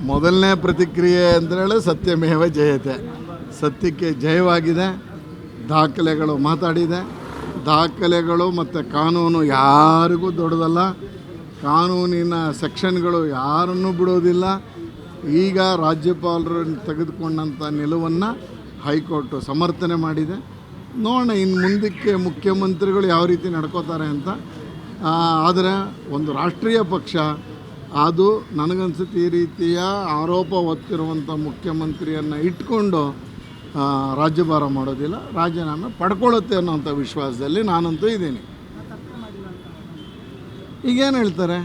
ಮೊದಲನೇ ಪ್ರತಿಕ್ರಿಯೆ ಅಂತೇಳಿ ಸತ್ಯಮೇವ ಜಯತೆ. ಸತ್ಯಕ್ಕೆ ಜಯವಾಗಿದೆ. ದಾಖಲೆಗಳು ಮಾತಾಡಿದೆ. ದಾಖಲೆಗಳು ಮತ್ತು ಕಾನೂನು ಯಾರಿಗೂ ದೊಡ್ಡದಲ್ಲ. ಕಾನೂನಿನ ಸೆಕ್ಷನ್ಗಳು ಯಾರನ್ನೂ ಬಿಡೋದಿಲ್ಲ. ಈಗ ರಾಜ್ಯಪಾಲರು ತೆಗೆದುಕೊಂಡಂಥ ನಿಲುವನ್ನು ಹೈಕೋರ್ಟು ಸಮರ್ಥನೆ ಮಾಡಿದೆ. ನೋಡೋಣ ಇನ್ನು ಮುಂದಕ್ಕೆ ಮುಖ್ಯಮಂತ್ರಿಗಳು ಯಾವ ರೀತಿ ನಡ್ಕೋತಾರೆ ಅಂತ. ಆದರೆ ಒಂದು ರಾಷ್ಟ್ರೀಯ ಪಕ್ಷ ಅದು ನನಗನ್ಸುತ್ತೆ ಈ ರೀತಿಯ ಆರೋಪ ಹೊತ್ತಿರುವಂಥ ಮುಖ್ಯಮಂತ್ರಿಯನ್ನು ಇಟ್ಕೊಂಡು ರಾಜ್ಯಭಾರ ಮಾಡೋದಿಲ್ಲ, ರಾಜೀನಾಮೆ ಪಡ್ಕೊಳ್ಳುತ್ತೆ ಅನ್ನೋಂಥ ವಿಶ್ವಾಸದಲ್ಲಿ ನಾನಂತೂ ಇದ್ದೀನಿ. ಈಗೇನು ಹೇಳ್ತಾರೆ,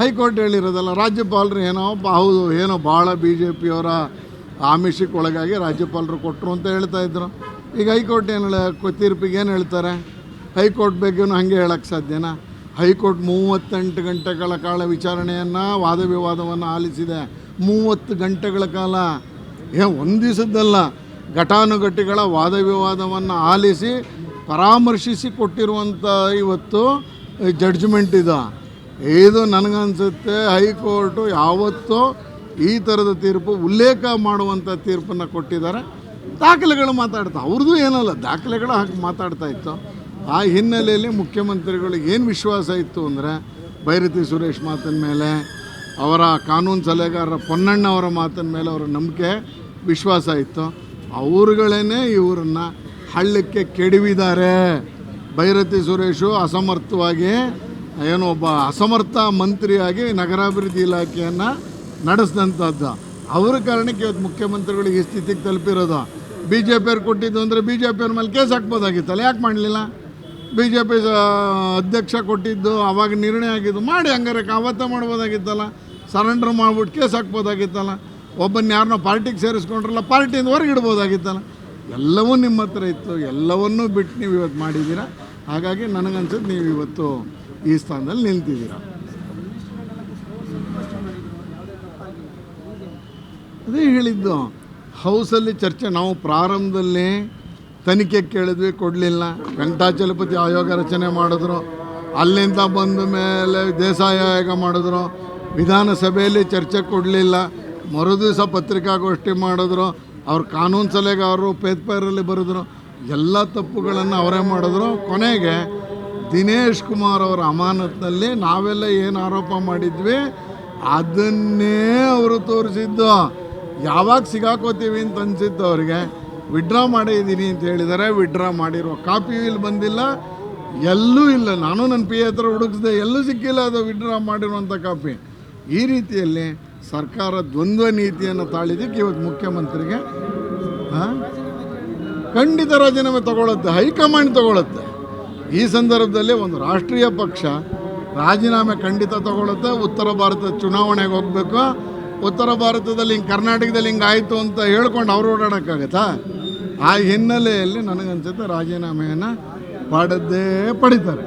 ಹೈಕೋರ್ಟ್ ಹೇಳಿರೋದಲ್ಲ, ರಾಜ್ಯಪಾಲರು ಹೌದು ಏನೋ ಭಾಳ BJPಯವರ ಆಮಿಷಕ್ಕೆ ಒಳಗಾಗಿ ರಾಜ್ಯಪಾಲರು ಕೊಟ್ಟರು ಅಂತ ಹೇಳ್ತಾಯಿದ್ರು. ಈಗ ಹೈಕೋರ್ಟ್ ಏನು ತೀರ್ಪಿಗೆ ಏನು ಹೇಳ್ತಾರೆ? ಹೈಕೋರ್ಟ್ ಬಗ್ಗೆನೂ ಹಾಗೆ ಹೇಳೋಕ್ಕೆ ಸಾಧ್ಯನಾ? ಹೈಕೋರ್ಟ್ 38 ಗಂಟೆಗಳ ಕಾಲ ವಿಚಾರಣೆಯನ್ನು ವಾದ ವಿವಾದವನ್ನು ಆಲಿಸಿದೆ. 30 ಗಂಟೆಗಳ ಕಾಲ, ಒಂದು ದಿವಸದ್ದಲ್ಲ, ಘಟಾನುಘಟಿಗಳ ವಾದ ವಿವಾದವನ್ನು ಆಲಿಸಿ ಪರಾಮರ್ಶಿಸಿ ಕೊಟ್ಟಿರುವಂಥ ಇವತ್ತು ಜಡ್ಜ್ಮೆಂಟ್ ಇದು ನನಗನ್ಸುತ್ತೆ ಹೈಕೋರ್ಟು ಯಾವತ್ತೂ ಈ ಥರದ ತೀರ್ಪು ಉಲ್ಲೇಖ ಮಾಡುವಂಥ ತೀರ್ಪನ್ನು ಕೊಟ್ಟಿದ್ದಾರೆ. ದಾಖಲೆಗಳು ಮಾತಾಡ್ತಾ, ಅವ್ರದ್ದು ಏನಲ್ಲ, ದಾಖಲೆಗಳು ಹಾಕಿ ಮಾತಾಡ್ತಾ ಇತ್ತು. ಆ ಹಿನ್ನೆಲೆಯಲ್ಲಿ ಮುಖ್ಯಮಂತ್ರಿಗಳಿಗೆ ಏನು ವಿಶ್ವಾಸ ಇತ್ತು ಅಂದರೆ ಬೈರತಿ ಸುರೇಶ್ ಮಾತಿನ ಮೇಲೆ, ಅವರ ಕಾನೂನು ಸಲಹೆಗಾರರ ಪೊನ್ನಣ್ಣ ಅವರ ಮಾತಿನ ಮೇಲೆ ಅವರ ನಂಬಿಕೆ ವಿಶ್ವಾಸ ಇತ್ತು. ಅವ್ರುಗಳೇ ಇವರನ್ನು ಹಳ್ಳಕ್ಕೆ ಕೆಡವಿದ್ದಾರೆ. ಬೈರತಿ ಸುರೇಶು ಅಸಮರ್ಥವಾಗಿ ಒಬ್ಬ ಅಸಮರ್ಥ ಮಂತ್ರಿಯಾಗಿ ನಗರಾಭಿವೃದ್ಧಿ ಇಲಾಖೆಯನ್ನು ನಡೆಸಿದಂಥದ್ದು. ಅವರ ಕಾರಣಕ್ಕೆ ಇವತ್ತು ಮುಖ್ಯಮಂತ್ರಿಗಳು ಈ ಸ್ಥಿತಿಗೆ ತಲುಪಿರೋದು. BJPಯವ್ರು ಕೊಟ್ಟಿದ್ದು ಅಂದರೆ BJPಯವ್ರ ಮೇಲೆ ಕೇಸ್ ಹಾಕ್ಬೋದಾಗಿತ್ತಲ್ಲ, ಯಾಕೆ ಮಾಡಲಿಲ್ಲ? BJP ಅಧ್ಯಕ್ಷ ಕೊಟ್ಟಿದ್ದು ಆವಾಗ ನಿರ್ಣಯ ಆಗಿದ್ದು, ಮಾಡಿ ಹಂಗಾರೆ ಅವತ್ತ ಮಾಡ್ಬೋದಾಗಿತ್ತಲ್ಲ, ಸರೆಂಡರ್ ಮಾಡಿಬಿಟ್ಟು ಕೇಸ್ ಹಾಕ್ಬೋದಾಗಿತ್ತಲ್ಲ. ಒಬ್ಬನ ಯಾರನ್ನೋ ಪಾರ್ಟಿಗೆ ಸೇರಿಸ್ಕೊಂಡ್ರಲ್ಲ, ಪಾರ್ಟಿಯಿಂದ ಹೊರಗಿಡ್ಬೋದಾಗಿತ್ತಲ್ಲ. ಎಲ್ಲವೂ ನಿಮ್ಮ ಹತ್ರ ಇತ್ತು, ಎಲ್ಲವನ್ನೂ ಬಿಟ್ಟು ನೀವು ಇವತ್ತು ಮಾಡಿದ್ದೀರಾ. ಹಾಗಾಗಿ ನನಗನ್ಸುತ್ತೆ ನೀವು ಇವತ್ತು ಈ ಸ್ಥಾನದಲ್ಲಿ ನಿಲ್ತಿದ್ದೀರ. ಅದೇ ಹೇಳಿದ್ದು, ಹೌಸಲ್ಲಿ ಚರ್ಚೆ. ನಾವು ಪ್ರಾರಂಭದಲ್ಲಿ ತನಿಖೆ ಕೇಳಿದ್ವಿ, ಕೊಡಲಿಲ್ಲ. ವೆಂಕಟಾಚಲಪತಿ ಆಯೋಗ ರಚನೆ ಮಾಡಿದ್ರು, ಅಲ್ಲಿಂದ ಬಂದ ಮೇಲೆ ದೇಸಾಯಿ ಆಯೋಗ ಮಾಡಿದ್ರು, ವಿಧಾನಸಭೆಯಲ್ಲಿ ಚರ್ಚೆ ಕೊಡಲಿಲ್ಲ. ಮರುದಿವಸ ಪತ್ರಿಕಾಗೋಷ್ಠಿ ಮಾಡಿದ್ರು, ಅವ್ರ ಕಾನೂನು ಸಲಹೆಗಾರರು ಪೇಪರಲ್ಲಿ ಬರೆದ್ರು, ಎಲ್ಲ ತಪ್ಪುಗಳನ್ನು ಅವರೇ ಮಾಡಿದ್ರು. ಕೊನೆಗೆ ದಿನೇಶ್ ಕುಮಾರ್ ಅವರ ಅಮಾನತಿನಲ್ಲಿ ನಾವೆಲ್ಲ ಏನು ಆರೋಪ ಮಾಡಿದ್ವಿ ಅದನ್ನೇ ಅವರು ತೋರಿಸಿದ್ದು. ಯಾವಾಗ ಸಿಗಾಕೋತೀವಿ ಅಂತ ಅನಿಸಿದ್ದು ಅವರಿಗೆ. ವಿಡ್ರಾ ಮಾಡಿದ್ದೀನಿ ಅಂತ ಹೇಳಿದ್ದಾರೆ. ವಿಡ್ರಾ ಮಾಡಿರೋ ಕಾಪಿ ಇಲ್ಲಿ ಬಂದಿಲ್ಲ, ಎಲ್ಲೂ ಇಲ್ಲ. ನಾನು ನನ್ನ PA ಹತ್ರ ಹುಡುಕಿಸಿದೆ, ಎಲ್ಲೂ ಸಿಕ್ಕಿಲ್ಲ ಅದು ವಿಡ್ರಾ ಮಾಡಿರುವಂಥ ಕಾಪಿ. ಈ ರೀತಿಯಲ್ಲಿ ಸರ್ಕಾರ ದ್ವಂದ್ವ ನೀತಿಯನ್ನು ತಾಳಿದ್ದಕ್ಕೆ ಇವತ್ತು ಮುಖ್ಯಮಂತ್ರಿಗೆ ಖಂಡಿತ ರಾಜೀನಾಮೆ ತಗೊಳುತ್ತೆ, ಹೈಕಮಾಂಡ್ ತಗೊಳುತ್ತೆ. ಈ ಸಂದರ್ಭದಲ್ಲಿ ಒಂದು ರಾಷ್ಟ್ರೀಯ ಪಕ್ಷ ರಾಜೀನಾಮೆ ಖಂಡಿತ ತಗೊಳುತ್ತೆ. ಉತ್ತರ ಭಾರತದ ಚುನಾವಣೆಗೆ ಹೋಗಬೇಕು. ಉತ್ತರ ಭಾರತದಲ್ಲಿ ಹಿಂಗೆ ಕರ್ನಾಟಕದಲ್ಲಿ ಹಿಂಗೆ ಆಯಿತು ಅಂತ ಹೇಳ್ಕೊಂಡು ಅವ್ರು ಓಡಾಡೋಕ್ಕಾಗತ್ತಾ? ಆ ಹಿನ್ನೆಲೆಯಲ್ಲಿ ನನಗನ್ಸುತ್ತೆ ರಾಜೀನಾಮೆಯನ್ನು ಪಡೆದೇ ಪಡಿತಾರೆ.